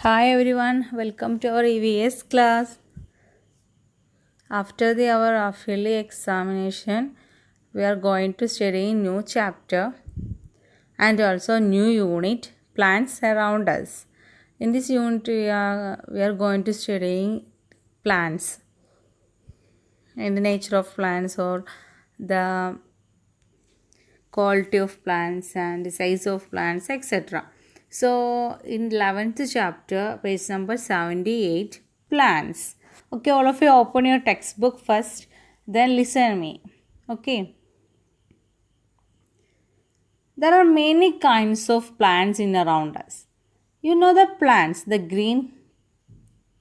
Hi everyone, welcome to our EVS class. After our yearly examination, we are going to study new chapter and also new unit, plants around us. In this unit, we are going to study plants and the nature of plants or the quality of plants and the size of plants, etc. So, in 11th chapter, page number 78, plants. Okay, all of you open your textbook first, then listen me. Okay. There are many kinds of plants in around us. You know the plants, the green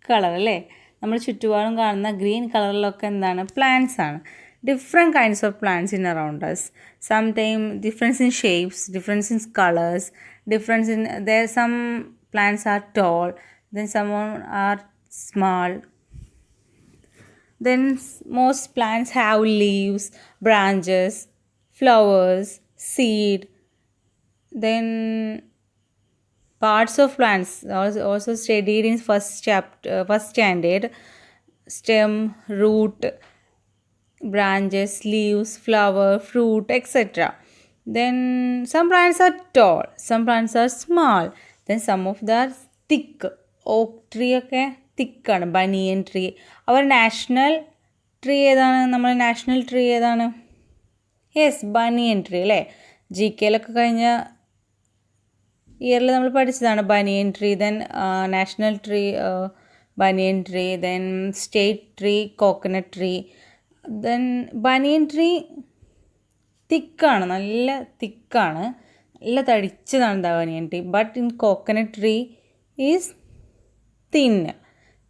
colour അല്ലേ നമ്മൾ ചുറ്റുപാടും കാണുന്ന green കളറിലൊക്കെ എന്താണ് plants ആണ് different kinds of plants in around as some time difference in shapes difference in colours difference in there some plants are tall then some are small then most plants have leaves, branches, flowers, seed. Then parts of plants also studied in first standard: stem, root, branches, leaves, flower, fruit, etc. Then some plants are tall, some plants are small, then some of them are thick. Oak tree ഒക്കെ തിക്കാണ്. Banyan tree. അവർ national tree ഏതാണ്? നമ്മുടെ national tree ഏതാണ്? Yes, banyan tree അല്ലേ? ജി കെയിലൊക്കെ കഴിഞ്ഞ ഇയറിൽ നമ്മൾ പഠിച്ചതാണ് banyan tree. Then national tree banyan tree, then state tree coconut tree. Then banyan tree തിക്കാണ്, നല്ല തിക്കാണ്, നല്ല തടിച്ചതാണ് banyan tree. But in coconut tree is thin,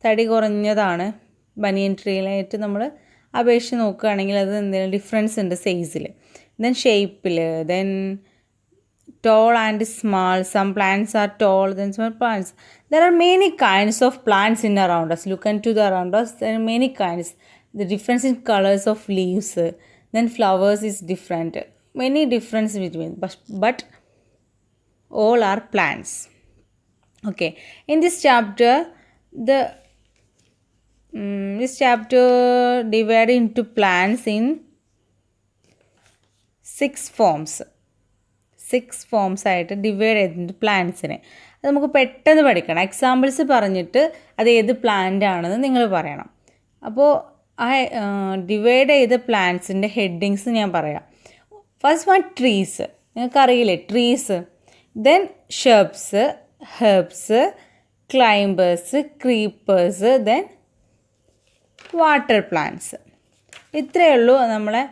തടി കുറഞ്ഞതാണ്. ബനിയൻ ട്രീയിലായിട്ട് നമ്മൾ അപേക്ഷിച്ച് നോക്കുകയാണെങ്കിൽ അത് എന്തെങ്കിലും ഡിഫറൻസ് ഉണ്ട് സൈസിൽ, ദെൻ ഷേപ്പിൽ, then tall and small. Some plants are tall, then small plants. There are many kinds of plants in around us. Look into the around us. There are many kinds. The difference in colors of leaves, then flowers is different. Many difference between, but all are plants. Okay. In this chapter, this chapter divided into plants in 6 forms. 6 forms ആയിട്ട് divide ചെയ്തിട്ടുണ്ട് പ്ലാന്റ്സിനെ. അത് നമുക്ക് പെട്ടെന്ന് പഠിക്കണം. Examples പറഞ്ഞിട്ട് അത് ഏത് plant ആണെന്ന് നിങ്ങൾ പറയണം. അപ്പോൾ ആ ഡിവൈഡ് ചെയ്ത പ്ലാന്റ്സിൻ്റെ ഹെഡിങ്സ് ഞാൻ പറയാം. First one trees. നിങ്ങൾക്കറിയില്ലേ trees. Then shrubs, herbs, climbers, creepers, then water plants. ഇത്രയേ ഉള്ളൂ നമ്മളെ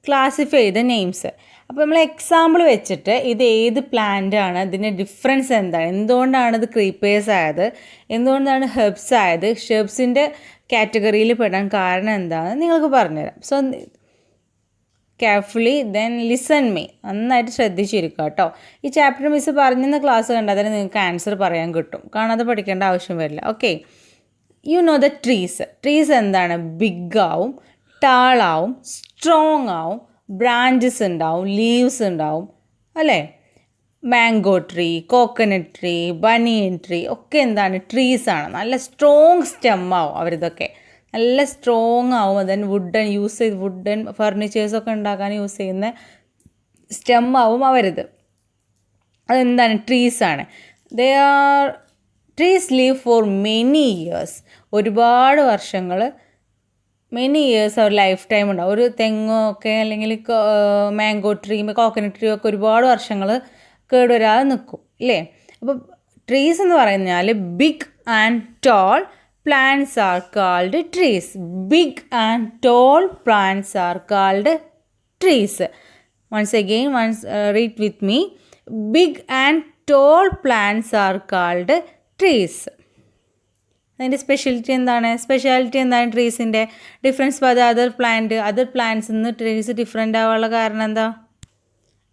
ക്ലാസിഫൈ ചെയ്ത നെയിംസ്. അപ്പോൾ നമ്മൾ എക്സാമ്പിൾ വെച്ചിട്ട് ഇത് ഏത് പ്ലാന്റ് ആണ്, ഇതിൻ്റെ ഡിഫറൻസ് എന്താണ്, എന്തുകൊണ്ടാണ് ഇത് ക്രീപ്പേഴ്സ് ആയത്, എന്തുകൊണ്ടാണ് ഹെർബ്സ് ആയത്, ഷെർബ്സിൻ്റെ കാറ്റഗറിയിൽ പെടാൻ കാരണം എന്താണെന്ന് നിങ്ങൾക്ക് പറഞ്ഞുതരാം. So carefully then listen me. നന്നായിട്ട് ശ്രദ്ധിച്ചിരിക്കുക കേട്ടോ. ഈ ചാപ്റ്റർ മിസ് പറഞ്ഞെന്ന ക്ലാസ് കണ്ടാൽ തന്നെ നിങ്ങൾക്ക് ആൻസർ പറയാൻ കിട്ടും, കാണാതെ പഠിക്കേണ്ട ആവശ്യം വരില്ല. Okay, you know the trees. Trees എന്താണ്? ബിഗ് ആവും, ടാളാവും, സ്ട്രോങ് ആവും, ബ്രാഞ്ചസ് ഉണ്ടാവും, ലീവ്സ് ഉണ്ടാവും അല്ലേ? Mango tree, coconut tree, banyan tree ഒക്കെ എന്താണ്? ട്രീസാണ്. നല്ല സ്ട്രോങ് സ്റ്റെമ്മാവും അവരിതൊക്കെ, നല്ല സ്ട്രോങ് ആവും. ദെൻ വുഡൻ ഫർണിച്ചേഴ്സൊക്കെ ഉണ്ടാക്കാൻ യൂസ് ചെയ്യുന്ന സ്റ്റെമ്മാവും അവരിത്. അതെന്താണ്? ട്രീസാണ്. They are trees live for many years. ഒരുപാട് വർഷങ്ങൾ, മെനി ഇയേഴ്സ് അവർ ലൈഫ് ടൈം ഉണ്ടാവും. ഒരു തെങ്ങോ ഒക്കെ അല്ലെങ്കിൽ മാംഗോ ട്രീ, കോക്കനട്ട് ട്രീ ഒക്കെ ഒരുപാട് വർഷങ്ങൾ കേടുവരാതെ നിൽക്കും ഇല്ലേ? അപ്പോൾ ട്രീസ് എന്ന് പറഞ്ഞാൽ big and tall plants are called trees. Big and tall plants are called trees. Once again read with me. Big and tall plants are called trees. അതിൻ്റെ speciality എന്താണ്? ട്രീസിൻ്റെ difference by the other plants നിന്ന് trees different ആവാനുള്ള കാരണം എന്താ?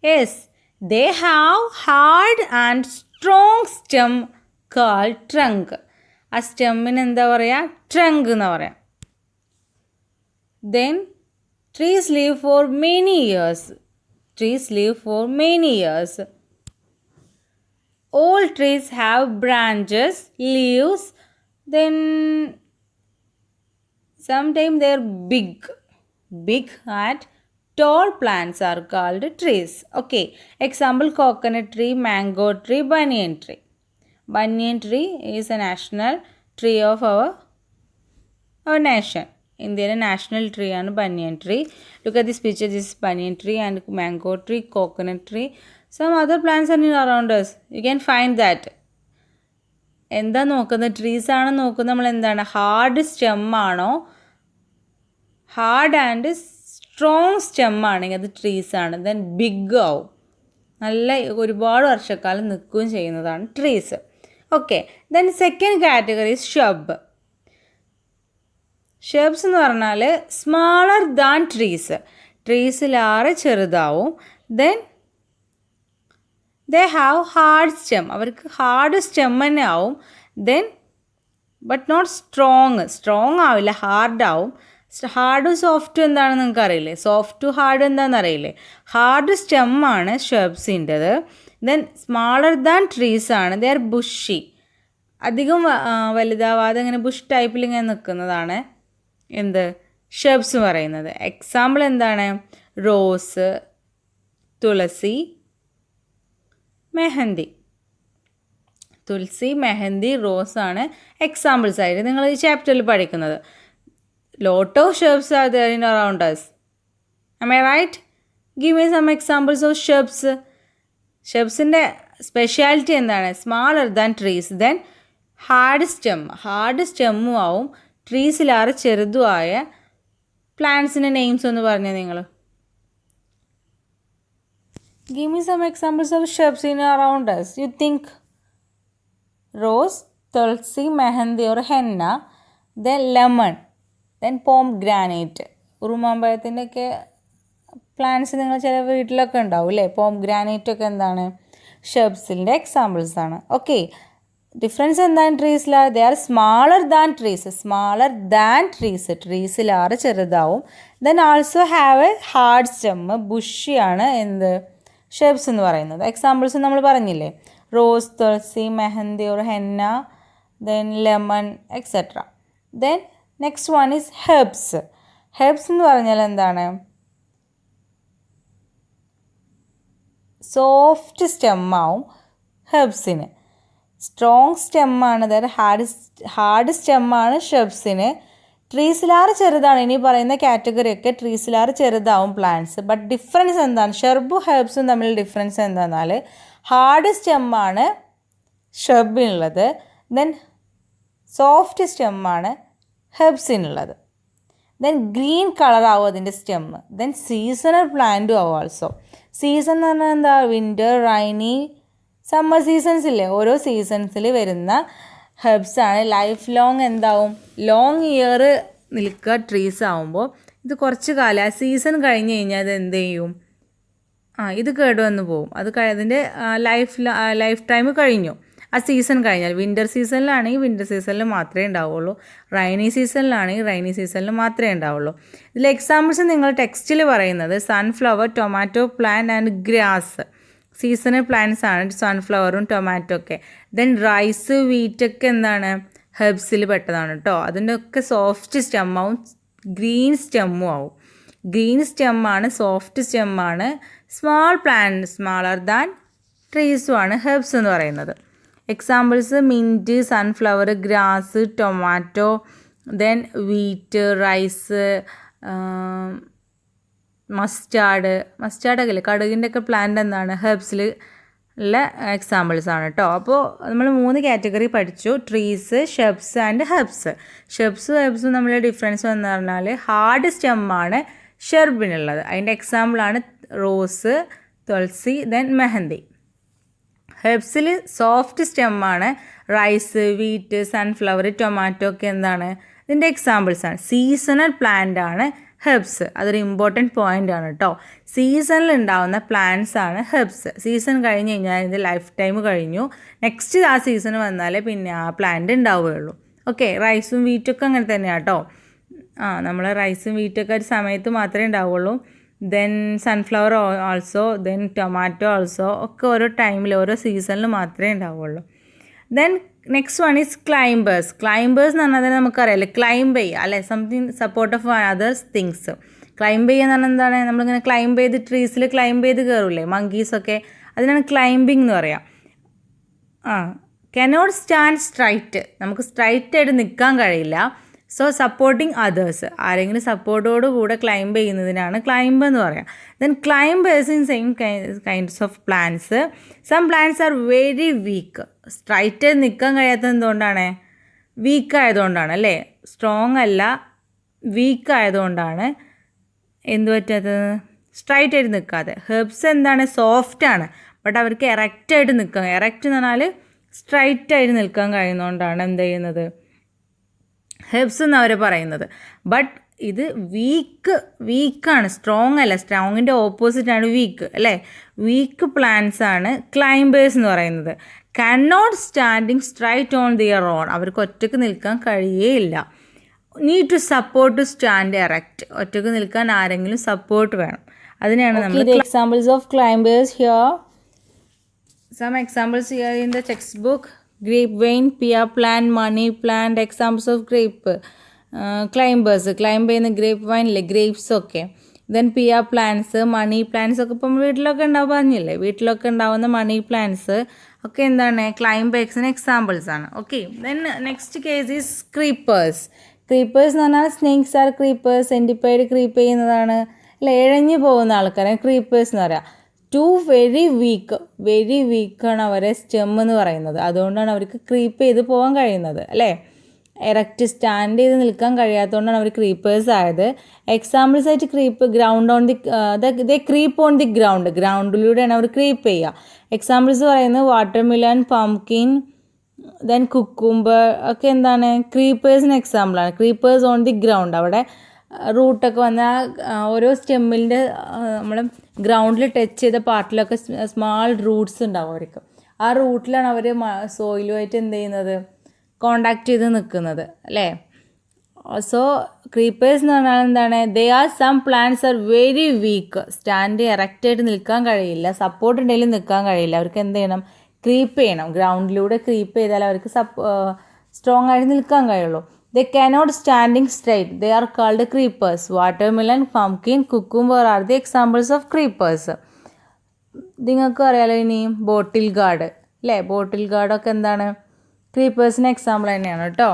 Yes, they have hard and strong stem called trunk. ആ സ്റ്റെമ്മിന് എന്താ പറയുക? ട്രങ്ക് എന്ന് പറയാം. Then trees live for many years. all trees have branches, leaves, then sometimes they're big and tall plants are called trees. Okay, example coconut tree, mango tree, banyan tree. Banyan tree is a national tree of our nation. Indian national tree and banyan tree. Look at this picture. This is banyan tree and mango tree, coconut tree. Some other plants are around us. You can find that. എന്താ നോക്കുന്നത്? Trees ആണ് നോക്കുന്നത്. നമ്മൾ എന്താണ്? Hard stem ആണോ, hard and strong stem ആണെങ്കിൽ അത് trees ആണ്. ദെൻ ബിഗ് ആവും, നല്ല ഒരുപാട് വർഷക്കാലം നിൽക്കുകയും ചെയ്യുന്നതാണ് trees. Okay, then second category shrub. Shrubs എന്ന് പറഞ്ഞാൽ സ്മാളർ ദാൻ ട്രീസ്, ട്രീസിലേറെ ചെറുതാവും. Then they have hard stem, അവർക്ക് ഹാർഡ് സ്റ്റെം തന്നെ ആവും. ദെൻ ബട്ട് നോട്ട് സ്ട്രോങ് ആവില്ല, ഹാർഡാവും. ഹാർഡും സോഫ്റ്റും എന്താണെന്ന് നിങ്ങൾക്ക് അറിയില്ലേ? സോഫ്റ്റ് ഹാർഡ് എന്താണെന്ന് അറിയില്ലേ? ഹാർഡ് സ്റ്റെമ്മാണ് ഷബ്സിൻ്റെത്. ദെൻ സ്മാളർ ദാൻ ട്രീസ് ആണ്. ദേ ആർ ബുഷി, അധികം വലുതാവാതെ ഇങ്ങനെ ബുഷ് ടൈപ്പിൽ ഇങ്ങനെ നിൽക്കുന്നതാണ് എന്ത്? ഷബ്സ് പറയുന്നത്. എക്സാമ്പിൾ എന്താണ്? റോസ്, തുളസി, മെഹന്തി. തുളസി, മെഹന്തി, റോസാണ് എക്സാമ്പിൾസ് ആയിട്ട് നിങ്ങൾ ഈ ചാപ്റ്ററിൽ പഠിക്കുന്നത്. Lot of shrubs are there in around us. Am I right? Give me some examples of shrubs. Shrubsൻ്റെ സ്പെഷ്യാലിറ്റി എന്താണ്? Smaller than trees. Then hard സ്റ്റെമ്മും ആവും. ട്രീസിലേറെ ചെറുതുമായ പ്ലാന്റ്സിൻ്റെ നെയിംസ് ഒന്ന് പറഞ്ഞേ നിങ്ങൾ. Give me some examples of shrubs in around us. You think rose, tulsi, mehendi or henna. Then lemon. Then pomegranate. ഉറുമാമ്പഴത്തിൻ്റെ ഒക്കെ പ്ലാന്റ്സ് നിങ്ങൾ ചില വീട്ടിലൊക്കെ ഉണ്ടാവും അല്ലേ? പോംഗ്രാനൈറ്റൊക്കെ എന്താണ്? ഷബ്സിൻ്റെ എക്സാമ്പിൾസ് ആണ്. ഓക്കെ, ഡിഫറൻസ് എന്താണ് ട്രീസിൽ? They are smaller than trees, ട്രീസിലേറെ ചെറുതാവും. Then also have a hard സ്റ്റെമ്മ്, ബുഷിയാണ് എന്ത്? ഷബ്സ് എന്ന് പറയുന്നത്. എക്സാമ്പിൾസ് നമ്മൾ പറഞ്ഞില്ലേ? Rose, tulsi, mehndi or henna, then lemon etcetera. Then next one is herbs. Herbs എന്ന് പറഞ്ഞാൽ എന്താണ്? സോഫ്റ്റ് സ്റ്റെമ്മാവും ഹെർബ്സിന്. സ്ട്രോങ് സ്റ്റെമ്മാണ്, അതായത് ഹാർഡ് സ്റ്റെമ്മാണ് ഷബ്സിന്. ട്രീസിലേറെ ചെറുതാണ്. ഇനി പറയുന്ന കാറ്റഗറിയൊക്കെ ട്രീസിലേറെ ചെറുതാവും പ്ലാന്റ്സ്. ബട്ട് ഡിഫറൻസ് എന്താണ്? ഷർബും ഹെർബ്സും തമ്മിൽ ഡിഫറൻസ് എന്താണെന്നാൽ ഹാർഡ് സ്റ്റെമ്മാണ് ഷർബിനുള്ളത്. ദെൻ സോഫ്റ്റ് സ്റ്റെമ്മാണ് ഹെർബ്സിനുള്ളത്. ദെൻ ഗ്രീൻ കളറാവും അതിൻ്റെ സ്റ്റെമ്മ്. ദെൻ സീസണൽ പ്ലാന്റും ആവും ഓൾസോ. സീസൺ എന്ന് പറഞ്ഞാൽ എന്താ? വിൻ്റർ, റൈനി, സമ്മർ സീസൺസ് ഇല്ലേ? ഓരോ സീസൺസിൽ വരുന്ന ഹെർബ്സാണ്. ലൈഫ് ലോങ് എന്താവും? ലോങ് ഇയർ നിൽക്കുക ട്രീസ് ആവുമ്പോൾ. ഇത് കുറച്ച് കാലം സീസൺ കഴിഞ്ഞ് കഴിഞ്ഞാൽ അത് എന്ത് ചെയ്യും? ഇത് കേടുവന്ന് പോവും. അത് അതിൻ്റെ ലൈഫ് ടൈം കഴിഞ്ഞു. ആ സീസൺ കഴിഞ്ഞാൽ വിൻ്റർ സീസണിലാണെങ്കിൽ വിൻ്റർ സീസണിൽ മാത്രമേ ഉണ്ടാവുള്ളൂ. റൈനി സീസണിലാണെങ്കിൽ റൈനി സീസണിൽ മാത്രമേ ഉണ്ടാവുള്ളൂ. ഇതിൽ എക്സാമ്പിൾസ് നിങ്ങൾ ടെക്സ്റ്റിൽ പറയുന്നത് sunflower, tomato plant and grass. Seasonal plants ആണ് സൺഫ്ലവറും ടൊമാറ്റോ ഒക്കെ. ദെൻ റൈസ്, വീറ്റൊക്കെ എന്താണ്? ഹെർബ്സിൽ പെട്ടതാണ് കേട്ടോ. അതിൻ്റെ ഒക്കെ സോഫ്റ്റ് സ്റ്റെമ്മാവും ഗ്രീൻ സ്റ്റെമ്മും ആവും. ഗ്രീൻ സ്റ്റെമ്മാണ്, സോഫ്റ്റ് സ്റ്റെമ്മാണ്. സ്മാൾ പ്ലാന്റ്, സ്മാളർ ദാൻ ട്രീസുമാണ് ഹെർബ്സ് എന്ന് പറയുന്നത്. Examples mint, sunflower, grass, tomato, then rice, മസ്റ്റാർഡൊക്കെ ഇല്ലേ? കടുകിൻ്റെ ഒക്കെ പ്ലാന്റ് എന്താണ്? ഹെർബ്സിൽ ഉള്ള എക്സാമ്പിൾസ് ആണ് കേട്ടോ. അപ്പോൾ നമ്മൾ 3 കാറ്റഗറി പഠിച്ചു: ട്രീസ്, ഷബ്സ് ആൻഡ് ഹെർബ്സ്. ഷബ്സും ഹെർബ്സും തമ്മിലുള്ള ഡിഫറൻസ് എന്ന് പറഞ്ഞാൽ ഹാർഡ് സ്റ്റെമ്മാണ് ഷെർബിനുള്ളത്. അതിൻ്റെ എക്സാമ്പിളാണ് റോസ്, തുളസി, ദെൻ മെഹന്തി. ഹെർബ്സിൽ സോഫ്റ്റ് സ്റ്റെമ്മാണ് റൈസ്, വീറ്റ്, സൺഫ്ലവർ, ടൊമാറ്റോ ഒക്കെ എന്താണ്? ഇതിൻ്റെ എക്സാമ്പിൾസാണ്. സീസണൽ പ്ലാന്റ് ആണ് ഹെർബ്സ്. അതൊരു ഇമ്പോർട്ടൻറ്റ് പോയിൻ്റ് ആണ് കേട്ടോ. സീസണിൽ ഉണ്ടാകുന്ന പ്ലാന്റ്സ് ആണ് ഹെർബ്സ്. സീസൺ കഴിഞ്ഞ് കഴിഞ്ഞാൽ ഇതിൻ്റെ ലൈഫ് ടൈം കഴിഞ്ഞു. നെക്സ്റ്റ് ആ സീസൺ വന്നാലേ പിന്നെ ആ പ്ലാന്റ് ഉണ്ടാവുകയുള്ളൂ. ഓക്കെ, റൈസും വീറ്റൊക്കെ അങ്ങനെ തന്നെയാണ് കേട്ടോ. നമ്മൾ റൈസും വീറ്റൊക്കെ ഒരു സമയത്ത് മാത്രമേ ഉണ്ടാവുള്ളൂ. Then sunflower also, then tomato also, ഒക്കെ ഓരോ ടൈമിൽ ഓരോ സീസണിൽ മാത്രമേ ഉണ്ടാവുള്ളൂ. Then next one is climbers. Climbers എന്ന് പറഞ്ഞാൽ തന്നെ നമുക്കറിയാമല്ലോ, ക്ലൈംബ് ചെയ്യുക അല്ലെ, something support of others things. Climb ചെയ്യുക എന്ന് പറഞ്ഞാൽ എന്താണ്, നമ്മളിങ്ങനെ ക്ലൈംബ് ചെയ്ത് ട്രീസിൽ ക്ലൈംബ് ചെയ്ത് കയറില്ലേ മങ്കീസൊക്കെ, അതിനാണ് ക്ലൈംബിംഗ് എന്ന് പറയാം. കനോട്ട് സ്റ്റാൻഡ് സ്ട്രൈറ്റ്, നമുക്ക് സ്ട്രൈറ്റ് ആയിട്ട് നിൽക്കാൻ കഴിയില്ല. സോ സപ്പോർട്ടിങ് അതേഴ്സ്, ആരെങ്കിലും സപ്പോർട്ടോട് കൂടെ ക്ലൈംബ് ചെയ്യുന്നതിനാണ് ക്ലൈംബ് എന്ന് പറയാം. Then climbers in same kinds of plants. Some plants are very weak. Straight ആയിട്ട് നിൽക്കാൻ കഴിയാത്തത് എന്തുകൊണ്ടാണ്? വീക്ക് ആയതുകൊണ്ടാണ് അല്ലേ, സ്ട്രോങ് അല്ല, വീക്ക് ആയതുകൊണ്ടാണ് എന്ത് പറ്റാത്തത്, സ്ട്രൈറ്റ് ആയിട്ട് നിൽക്കാതെ. ഹെർബ്സ് എന്താണ്, സോഫ്റ്റ് ആണ്, ബട്ട് അവർക്ക് എറക്റ്റ് ആയിട്ട് നിൽക്കാൻ, എറക്റ്റ് എന്ന് പറഞ്ഞാൽ സ്ട്രൈറ്റ് ആയിട്ട് നിൽക്കാൻ കഴിയുന്നതുകൊണ്ടാണ് എന്ത് ചെയ്യുന്നത്, ഹെർബ്സ് എന്ന് അവർ പറയുന്നത്. ബട്ട് ഇത് വീക്കാണ്, സ്ട്രോങ് അല്ല, സ്ട്രോങ്ങിൻ്റെ ഓപ്പോസിറ്റാണ് വീക്ക് അല്ലേ. വീക്ക് പ്ലാന്റ്സ് ആണ് ക്ലൈംബേഴ്സ് എന്ന് പറയുന്നത്. Cannot standing straight on their own, അവർക്ക് ഒറ്റയ്ക്ക് നിൽക്കാൻ കഴിയേയില്ല. Need to support to stand erect, ഒറ്റയ്ക്ക് നിൽക്കാൻ ആരെങ്കിലും സപ്പോർട്ട് വേണം. അതിനെയാണ് നമ്മൾ examples of climbers here. Some examples here in the textbook: grapevine, pear plant, money plant. Examples of grape climbers. Climb ചെയ്യുന്ന grapevine അല്ലേ, grapes ഒക്കെ. Then pear plants, money plants ഒക്കെ ഇപ്പം വീട്ടിലൊക്കെ ഉണ്ടാവും, പറഞ്ഞില്ലേ, വീട്ടിലൊക്കെ ഉണ്ടാവുന്ന മണി പ്ലാന്റ്സ് ഒക്കെ എന്താണ്, ക്ലൈംബേഴ്സിന് എക്സാമ്പിൾസ് ആണ്. Okay, then next case is creepers. Creepers എന്ന് പറഞ്ഞാൽ സ്നേക്സ് ആർ ക്രീപ്പേഴ്സ്, സെൻറ്റിപ്പൈഡ് ക്രീപ്പ് ചെയ്യുന്നതാണ് അല്ലേ, ഇഴഞ്ഞു പോകുന്ന ആൾക്കാരെ ക്രീപ്പേഴ്സ് എന്ന് പറയാം. വെരി വീക്കാണ് അവരെ സ്റ്റെം എന്ന് പറയുന്നത്, അതുകൊണ്ടാണ് അവർക്ക് ക്രീപ്പ് ചെയ്ത് പോകാൻ കഴിയുന്നത് അല്ലേ. എറക്റ്റ് സ്റ്റാൻഡ് ചെയ്ത് നിൽക്കാൻ കഴിയാത്തതുകൊണ്ടാണ് അവർ ക്രീപ്പേഴ്സ് ആയത്. എക്സാമ്പിൾസ് ആയിട്ട് creep, ground on the creep on the ഗ്രൗണ്ടിലൂടെയാണ് അവർ ക്രീപ്പ് ചെയ്യുക. എക്സാമ്പിൾസ് പറയുന്നത് വാട്ടർമെലൺ, പംകിൻ, ദെൻ കുക്കുംബർ ഒക്കെ എന്താണ്, ക്രീപ്പേഴ്സിന് എക്സാമ്പിളാണ്. ക്രീപ്പേഴ്സ് ഓൺ ദി ഗ്രൗണ്ട്, അവിടെ റൂട്ടൊക്കെ വന്നാൽ ഓരോ സ്റ്റെമ്മിൻ്റെ നമ്മൾ ഗ്രൗണ്ടിൽ ടച്ച് ചെയ്ത പാർട്ടിലൊക്കെ സ്മാൾ റൂട്ട്സ് ഉണ്ടാവും അവർക്ക്. ആ റൂട്ടിലാണ് അവർ സോയിലുമായിട്ട് എന്ത് ചെയ്യുന്നത്, കോണ്ടാക്ട് ചെയ്ത് നിൽക്കുന്നത് അല്ലേ. സോ ക്രീപ്പേഴ്സ് എന്ന് പറഞ്ഞാൽ എന്താണ്, they are some plants are very weak, stand എറക്റ്റായിട്ട് നിൽക്കാൻ കഴിയില്ല, സപ്പോർട്ട് ഉണ്ടെങ്കിലും നിൽക്കാൻ കഴിയില്ല, അവർക്ക് എന്ത് ചെയ്യണം, ക്രീപ്പ് ചെയ്യണം. ഗ്രൗണ്ടിലൂടെ ക്രീപ്പ് ചെയ്താൽ അവർക്ക് സ്ട്രോങ് ആയിട്ട് നിൽക്കാൻ കഴിയുള്ളൂ. They cannot standing straight. They are called creepers. Watermelon, pumpkin, cucumber are the examples of creepers. നിങ്ങൾക്ക് അറിയാലോ ഇനി ബോട്ടിൽ ഗാർഡ് അല്ലേ, ബോട്ടിൽ ഗാർഡൊക്കെ എന്താണ്, ക്രീപ്പേഴ്സിന് എക്സാമ്പിൾ തന്നെയാണ് കേട്ടോ.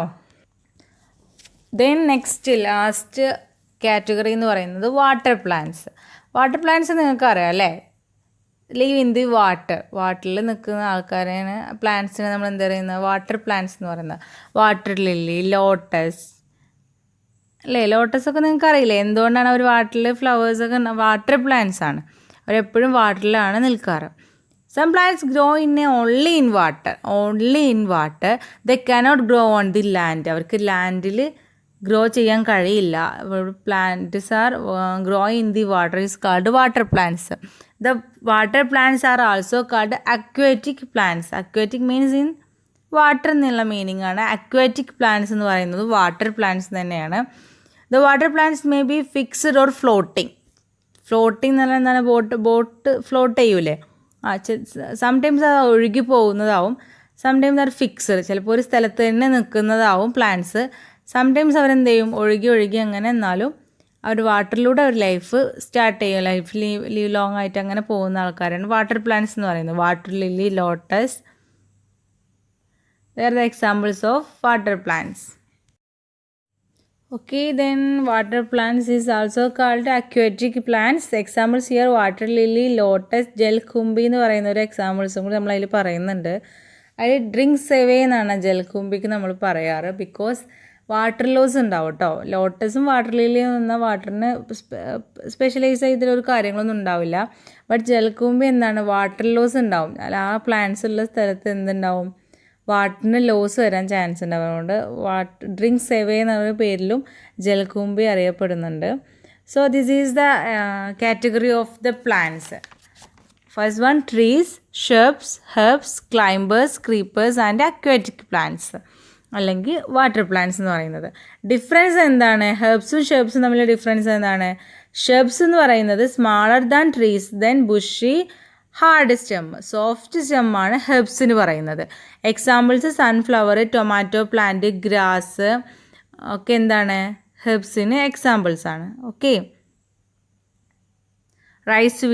ദെൻ നെക്സ്റ്റ് ലാസ്റ്റ് കാറ്റഗറി എന്ന് പറയുന്നത് വാട്ടർ പ്ലാന്റ്സ്. വാട്ടർ പ്ലാന്റ്സ് നിങ്ങൾക്ക് അറിയാം അല്ലേ, ലീവ് ഇൻ ദി വാട്ടറിൽ നിൽക്കുന്ന ആൾക്കാരാണ് പ്ലാന്റ്സിനെ നമ്മൾ എന്താ പറയുന്നത്, വാട്ടർ പ്ലാന്റ്സ് എന്ന് പറയുന്നത്. വാട്ടർ ലില്ലി, ലോട്ടസ് അല്ലേ, ലോട്ടസൊക്കെ നിങ്ങൾക്ക് അറിയില്ലേ, എന്തുകൊണ്ടാണ് അവർ വാട്ടറിൽ ഫ്ലവേഴ്സൊക്കെ, വാട്ടർ പ്ലാന്റ്സ് ആണ്, അവരെപ്പോഴും വാട്ടറിലാണ് നിൽക്കാറ്. Some plants grow only in water. They cannot grow on the land, അവർക്ക് ലാൻഡിൽ ഗ്രോ ചെയ്യാൻ കഴിയില്ല. Plants are grow in the water is called water plants. The water plants are also called aquatic plants. Aquatic means in water എന്നുള്ള meaning ആണ്. Aquatic plants എന്ന് പറയുന്നത് water plants തന്നെയാണ്. The water plants may be fixed or floating. Floating എന്ന് പറഞ്ഞാൽ എന്താണ്, boat float ചെയ്യൂലേ, sometimes അത് ഒഴുകി പോകുന്നതാവും, സംടൈംസ് അത് ഫിക്സ്ഡ്, ചിലപ്പോൾ ഒരു സ്ഥലത്ത് തന്നെ നിൽക്കുന്നതാവും പ്ലാന്റ്സ്. സംടൈംസ് അവരെന്ത് ചെയ്യും, ഒഴുകി അങ്ങനെ, എന്നാലും അവർ വാട്ടറിലൂടെ അവർ ലൈഫ് സ്റ്റാർട്ട് ചെയ്യും, ലൈഫ് ലീവ് ലോങ് ആയിട്ട് അങ്ങനെ പോകുന്ന ആൾക്കാരാണ് വാട്ടർ പ്ലാന്റ്സ് എന്ന് പറയുന്നത്. Water lily, lotus, they are the examples of water plants. Okay, then water plants is also called aquatic plants. Examples here water lily, lotus, ജൽകുംബി എന്ന് പറയുന്ന ഒരു എക്സാമ്പിൾസും കൂടി നമ്മൾ അതിൽ പറയുന്നുണ്ട്. അതിൽ ഡ്രിങ്ക്സ് എവേ എന്നാണ് ജൽകുംബിക്ക് നമ്മൾ പറയാറ്, ബിക്കോസ് വാട്ടർ ലോസ് ഉണ്ടാവും കേട്ടോ. ലോട്ടസും വാട്ടർ ലില്ലിയും എന്നാൽ വാട്ടറിന് സ്പെഷ്യലൈസ് ചെയ്തിട്ടൊരു കാര്യങ്ങളൊന്നും ഉണ്ടാവില്ല. ബട്ട് ജൽകുംബി എന്താണ്, വാട്ടർ ലോസ് ഉണ്ടാവും. അല്ല, ആ പ്ലാന്റ്സ് ഉള്ള സ്ഥലത്ത് എന്തുണ്ടാവും, വാട്ടറിന് ലോസ് വരാൻ ചാൻസ് ഉണ്ട്. അതുകൊണ്ട് ഡ്രിങ്ക്സ് എവേ എന്നുള്ള പേരിലും ജൽകുംബി അറിയപ്പെടുന്നുണ്ട്. So this is the category of the plants. First one trees, shrubs, herbs, climbers, creepers and aquatic plants അല്ലെങ്കിൽ വാട്ടർ പ്ലാന്റ്സ് എന്ന് പറയുന്നത്. ഡിഫറൻസ് എന്താണ്, ഹെർബ്സും ഷെർബ്സും തമ്മിലുള്ള ഡിഫറൻസ് എന്താണ്? ഷബ്സ് എന്ന് പറയുന്നത് smaller than trees then bushy hard stem, soft സ്റ്റെമ്മാണ് ഹെർബ്സിന് പറയുന്നത്. Examples sunflower, tomato plant, grass ഒക്കെ എന്താണ് ഹെർബ്സിന് എക്സാമ്പിൾസ് ആണ്. ഓക്കെ, റൈസ്,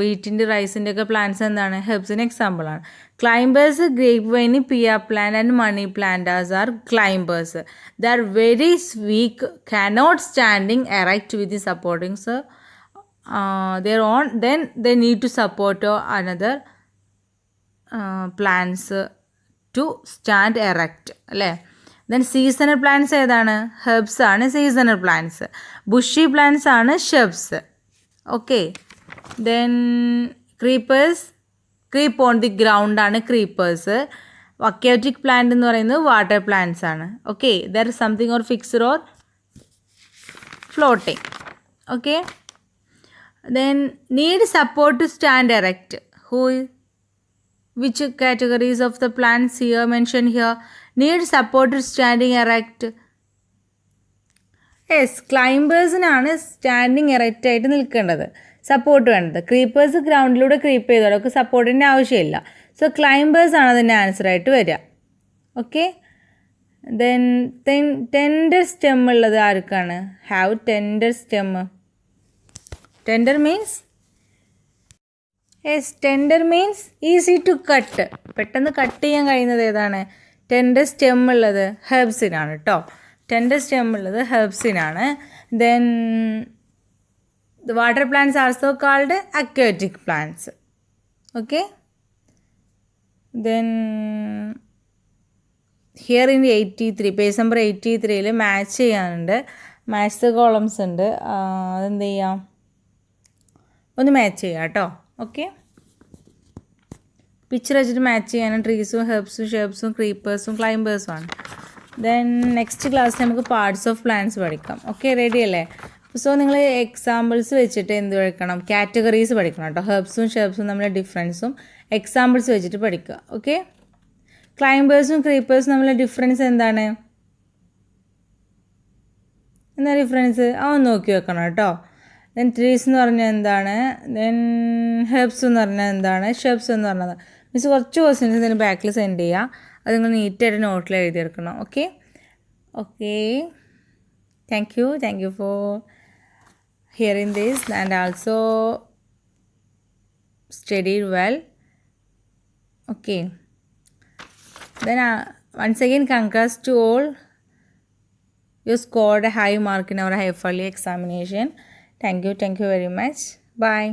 വീറ്റിൻ്റെ റൈസിൻ്റെ ഒക്കെ പ്ലാന്റ്സ് എന്താണ് ഹെർബ്സിന് എക്സാമ്പിളാണ്. Climbers, grape vine, pea plant and money plants are climbers. They are very weak, cannot standing erect with the supportings their own, then they need to support another plants to stand erect അല്ലേ. Then seasonal plants ഏതാണ്? Herbs ആണ് seasonal plants. Bushy plants ആണ് shrubs. Okay, then creepers, creep on the ground ആണ് creepers. Aquatic plant എന്ന് പറയുന്നത് water plants ആണ്. Okay, there is something or fixed or floating. Okay, then need support to stand erect. Which categories of the plants here mentioned here need support to standing erect? Yes, ക്ലൈംബേഴ്സിനാണ് standing erect ആയിട്ട് നിൽക്കേണ്ടത്, support വേണ്ടത്. Creepers ഗ്രൗണ്ടിലൂടെ creep ചെയ്തോളൂ, അവർക്ക് സപ്പോർട്ടിൻ്റെ ആവശ്യമില്ല. So climbers ആണ് അതിൻ്റെ ആൻസറായിട്ട് വരിക. ഓക്കെ, ദെൻ ടെൻഡർ സ്റ്റെം ഉള്ളത് ആർക്കാണ്? Have tender stem. Tender means yes, tender means easy to cut, പെട്ടെന്ന് കട്ട് ചെയ്യാൻ കഴിയുന്നത് ഏതാണ്? ടെൻഡർ സ്റ്റെം ഉള്ളത് ഹെർബ്സിനാണ് കേട്ടോ. ടെൻഡർ സ്റ്റെം ഉള്ളത് ഹെർബ്സിനാണ്. Then the water plants are also called aquatic plants. Okay, then here in 83 page number 83 match ചെയ്യാനുണ്ട്. Match the columns ഉണ്ട്, അതെന്ത് ചെയ്യാം, ഒന്ന് മാച്ച് ചെയ്യാം കേട്ടോ. ഓക്കെ, പിക്ചർ വെച്ചിട്ട് മാച്ച് ചെയ്യാനും ട്രീസും ഹെർബ്സും ഷെർബ്സും ക്രീപ്പേഴ്സും ക്ലൈംബേഴ്സും ആണ്. ദെൻ നെക്സ്റ്റ് ക്ലാസ്സിൽ നമുക്ക് പാർട്സ് ഓഫ് പ്ലാന്റ്സ് പഠിക്കാം. ഓക്കെ, റെഡി അല്ലേ? സോ നിങ്ങൾ എക്സാമ്പിൾസ് വെച്ചിട്ട് എന്ത് പഠിക്കണം? കാറ്റഗറീസ് പഠിക്കണം കേട്ടോ. ഹെർബ്സും ഷെർബ്സും തമ്മിലെ ഡിഫറൻസും എക്സാമ്പിൾസ് വെച്ചിട്ട് പഠിക്കുക. ഓക്കെ, ക്ലൈംബേഴ്സും ക്രീപ്പേഴ്സും തമ്മിലെ ഡിഫറൻസ് എന്താണ്? എന്താ ഡിഫറൻസ്? ഒന്ന് നോക്കി വെക്കണം കേട്ടോ. ദെൻ ട്രീസ് എന്ന് പറഞ്ഞാൽ എന്താണ്? ദെൻ ഹെർബ്സ് എന്ന് പറഞ്ഞാൽ എന്താണ്? ഷെർബ്സ് എന്ന് പറഞ്ഞത് മീൻസ് കുറച്ച് ക്വസ്റ്റ്യൻസ് ഇതിന് ബാക്കിൽ സെൻഡ് ചെയ്യുക, അത് നിങ്ങൾ നീറ്റായിട്ട് നോട്ടിൽ എഴുതിയെടുക്കണം. Okay, okay, thank you for hearing this and also studied well. Okay, then once again congrats to all, you scored a high mark in our half yearly examination. Thank you very much. Bye.